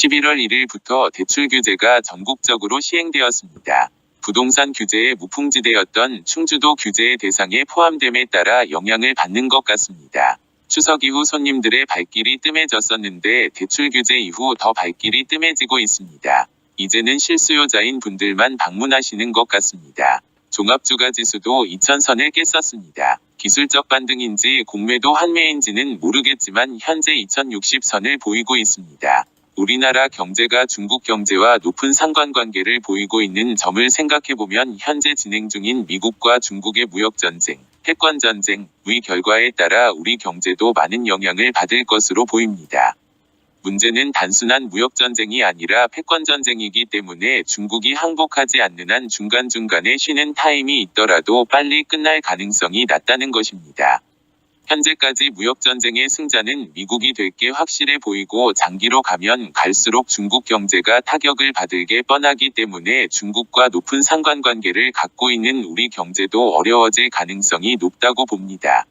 11월 1일부터 대출 규제가 전국적으로 시행되었습니다. 부동산 규제의 무풍지대였던 충주도 규제의 대상에 포함됨에 따라 영향을 받는 것 같습니다. 추석 이후 손님들의 발길이 뜸해졌었는데 대출 규제 이후 더 발길이 뜸해지고 있습니다. 이제는 실수요자인 분들만 방문하시는 것 같습니다. 종합주가지수도 2000선을 깼었습니다. 기술적 반등인지 공매도 환매인지는 모르겠지만 현재 2060선을 보이고 있습니다. 우리나라 경제가 중국 경제와 높은 상관관계를 보이고 있는 점을 생각해보면 현재 진행 중인 미국과 중국의 무역전쟁, 패권전쟁의 결과에 따라 우리 경제도 많은 영향을 받을 것으로 보입니다. 문제는 단순한 무역전쟁이 아니라 패권전쟁이기 때문에 중국이 항복하지 않는 한 중간중간에 쉬는 타임이 있더라도 빨리 끝날 가능성이 낮다는 것입니다. 현재까지 무역전쟁의 승자는 미국이 될 게 확실해 보이고 장기로 가면 갈수록 중국 경제가 타격을 받을 게 뻔하기 때문에 중국과 높은 상관관계를 갖고 있는 우리 경제도 어려워질 가능성이 높다고 봅니다.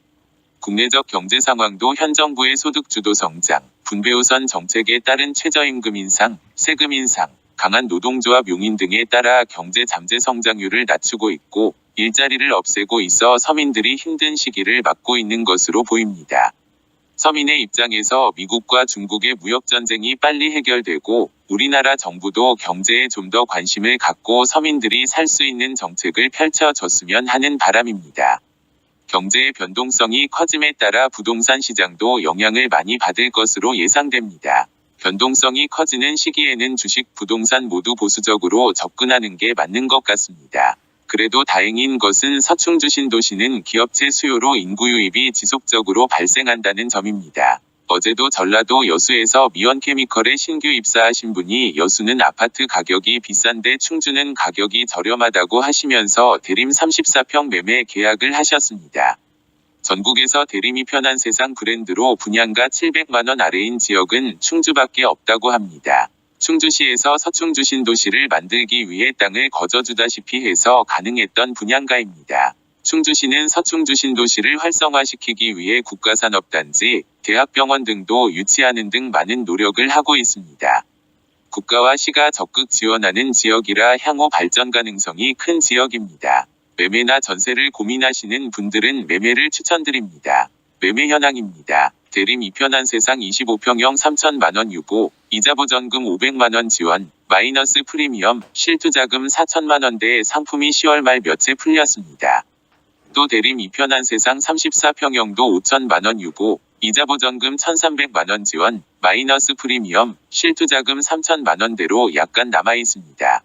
국내적 경제 상황도 현 정부의 소득주도 성장, 분배우선 정책에 따른 최저임금 인상, 세금 인상, 강한 노동조합 용인 등에 따라 경제 잠재 성장률을 낮추고 있고 일자리를 없애고 있어 서민들이 힘든 시기를 맞고 있는 것으로 보입니다. 서민의 입장에서 미국과 중국의 무역전쟁이 빨리 해결되고 우리나라 정부도 경제에 좀 더 관심을 갖고 서민들이 살 수 있는 정책을 펼쳐줬으면 하는 바람입니다. 경제의 변동성이 커짐에 따라 부동산 시장도 영향을 많이 받을 것으로 예상됩니다. 변동성이 커지는 시기에는 주식, 부동산 모두 보수적으로 접근하는 게 맞는 것 같습니다. 그래도 다행인 것은 서충주 신도시는 기업체 수요로 인구 유입이 지속적으로 발생한다는 점입니다. 어제도 전라도 여수에서 미원케미컬에 신규 입사하신 분이 여수는 아파트 가격이 비싼데 충주는 가격이 저렴하다고 하시면서 대림 34평 매매 계약을 하셨습니다. 전국에서 대림이 편한 세상 브랜드로 분양가 700만원 아래인 지역은 충주밖에 없다고 합니다. 충주시에서 서충주 신도시를 만들기 위해 땅을 거저주다시피 해서 가능했던 분양가입니다. 충주시는 서충주 신도시를 활성화시키기 위해 국가산업단지, 대학병원 등도 유치하는 등 많은 노력을 하고 있습니다. 국가와 시가 적극 지원하는 지역이라 향후 발전 가능성이 큰 지역입니다. 매매나 전세를 고민하시는 분들은 매매를 추천드립니다. 매매 현황입니다. 대림 이편한 세상 25평형 3천만원 유고, 이자보전금 500만원 지원, 마이너스 프리미엄, 실투자금 4천만원대 상품이 10월 말 몇 채 풀렸습니다. 또 대림 이편한 세상 34평형도 5천만원 유고, 이자보전금 1,300만원 지원, 마이너스 프리미엄, 실투자금 3천만원대로 약간 남아있습니다.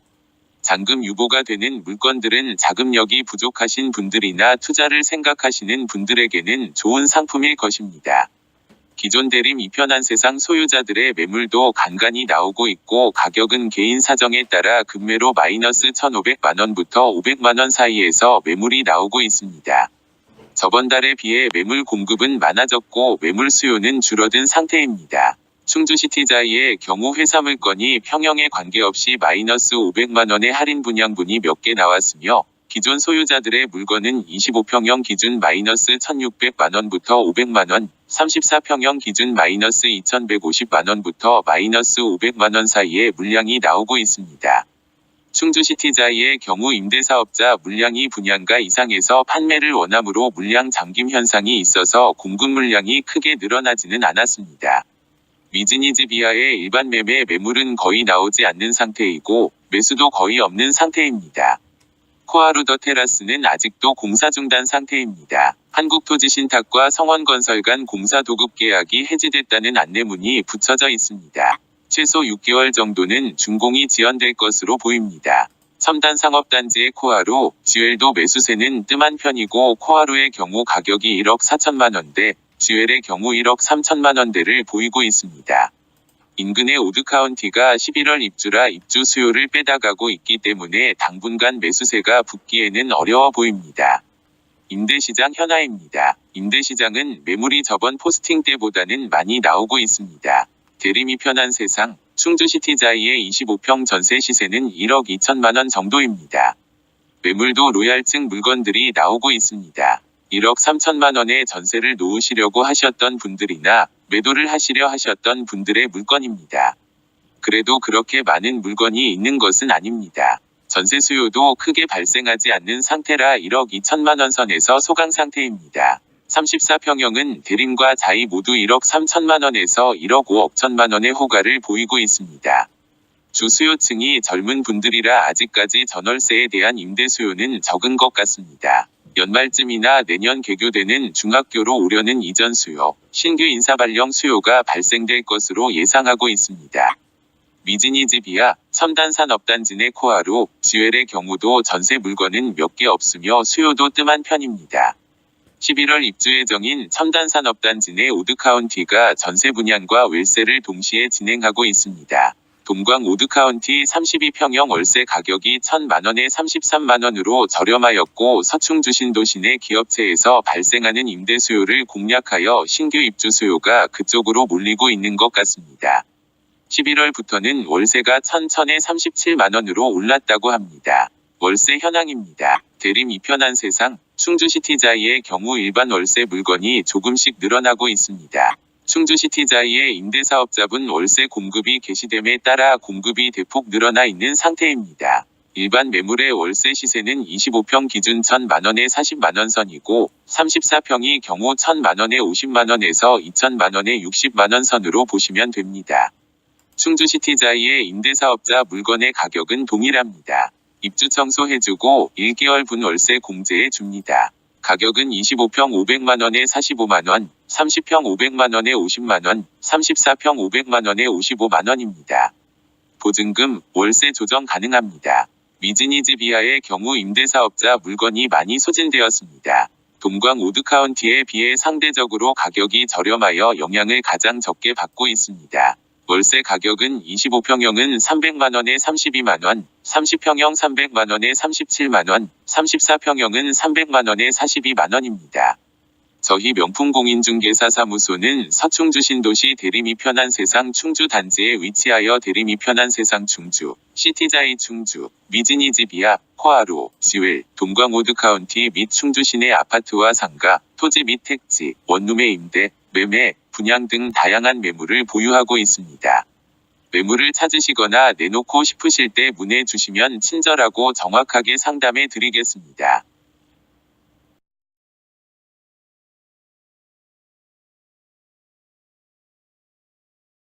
잔금 유보가 되는 물건들은 자금력이 부족하신 분들이나 투자를 생각하시는 분들에게는 좋은 상품일 것입니다. 기존 대림 이편한 세상 소유자들의 매물도 간간히 나오고 있고 가격은 개인 사정에 따라 급매로 마이너스 1,500만원부터 500만원 사이에서 매물이 나오고 있습니다. 저번 달에 비해 매물 공급은 많아졌고 매물 수요는 줄어든 상태입니다. 충주시티자이의 경우 회사 물건이 평형에 관계없이 마이너스 500만원의 할인 분양분이 몇 개 나왔으며 기존 소유자들의 물건은 25평형 기준 마이너스 1,600만원부터 500만원, 34평형 기준 마이너스 2,150만원부터 마이너스 500만원 사이의 물량이 나오고 있습니다. 충주시티자이의 경우 임대사업자 물량이 분양가 이상에서 판매를 원하므로 물량 잠김 현상이 있어서 공급 물량이 크게 늘어나지는 않았습니다. 미즈니즈 비아의 일반 매매 매물은 거의 나오지 않는 상태이고 매수도 거의 없는 상태입니다. 코아루더 테라스는 아직도 공사 중단 상태입니다. 한국토지신탁과 성원건설 간 공사 도급 계약이 해지됐다는 안내문이 붙여져 있습니다. 최소 6개월 정도는 준공이 지연될 것으로 보입니다. 첨단 상업단지의 코아루, 지웰도 매수세는 뜸한 편이고 코아루의 경우 가격이 1억 4천만원대, 지웰의 경우 1억 3천만원대를 보이고 있습니다. 인근의 오드카운티가 11월 입주라 입주 수요를 빼다가고 있기 때문에 당분간 매수세가 붙기에는 어려워 보입니다. 임대시장 현황입니다. 임대시장은 매물이 저번 포스팅 때보다는 많이 나오고 있습니다. 대림이 편한 세상, 충주시티자이의 25평 전세 시세는 1억 2천만원 정도입니다. 매물도 로얄층 물건들이 나오고 있습니다. 1억 3천만원의 전세를 놓으시려고 하셨던 분들이나 매도를 하시려 하셨던 분들의 물건입니다. 그래도 그렇게 많은 물건이 있는 것은 아닙니다. 전세 수요도 크게 발생하지 않는 상태라 1억 2천만 원 선에서 소강 상태입니다. 34평형은 대림과 자이 모두 1억 3천만 원에서 1억 5억 천만 원의 호가를 보이고 있습니다. 주 수요층이 젊은 분들이라 아직까지 전월세에 대한 임대 수요는 적은 것 같습니다. 연말쯤이나 내년 개교되는 중학교로 오려는 이전 수요, 신규 인사 발령 수요가 발생될 것으로 예상하고 있습니다. 미지니집이야 첨단 산업단지 내 코하루, 지웰의 경우도 전세 물건은 몇 개 없으며 수요도 뜸한 편입니다. 11월 입주 예정인 첨단 산업단지 내 오드카운티가 전세 분양과 월세를 동시에 진행하고 있습니다. 동광 오드카운티 32평형 월세 가격이 1,000만 원에 33만 원으로 저렴하였고 서충주 신도시 내 기업체에서 발생하는 임대 수요를 공략하여 신규 입주 수요가 그쪽으로 몰리고 있는 것 같습니다. 11월부터는 월세가 1,000에 37만 원으로 올랐다고 합니다. 월세 현황입니다. 대림 이편한 세상, 충주시티자이의 경우 일반 월세 물건이 조금씩 늘어나고 있습니다. 충주시티자이의 임대사업자분 월세 공급이 개시됨에 따라 공급이 대폭 늘어나 있는 상태입니다. 일반 매물의 월세 시세는 25평 기준 1,000만 원에 40만 원 선이고 34평이 경우 1,000만 원에 50만 원에서 2,000만 원에 60만 원 선으로 보시면 됩니다. 충주시티자이의 임대사업자 물건의 가격은 동일합니다. 입주 청소해주고 1개월 분월세 공제해 줍니다. 가격은 25평 500만 원에 45만 원, 30평 500만 원에 50만 원, 34평 500만 원에 55만 원입니다. 보증금, 월세 조정 가능합니다. 미지니즈비아의 경우 임대사업자 물건이 많이 소진되었습니다. 동광 오드카운티에 비해 상대적으로 가격이 저렴하여 영향을 가장 적게 받고 있습니다. 월세 가격은 25평형은 300만 원에 32만 원, 30평형 300만 원에 37만 원, 34평형은 300만 원에 42만 원입니다. 저희 명품 공인중개사 사무소는 서충주 신도시 대림 이편한 세상 충주 단지에 위치하여 대림 이편한 세상 충주, 시티자이 충주, 미지니지비아, 코하루, 지웰, 동광 오드카운티 및 충주 시내 아파트와 상가, 토지 및 택지, 원룸의 임대, 매매, 분양 등 다양한 매물을 보유하고 있습니다. 매물을 찾으시거나 내놓고 싶으실 때 문의 주시면 친절하고 정확하게 상담해 드리겠습니다.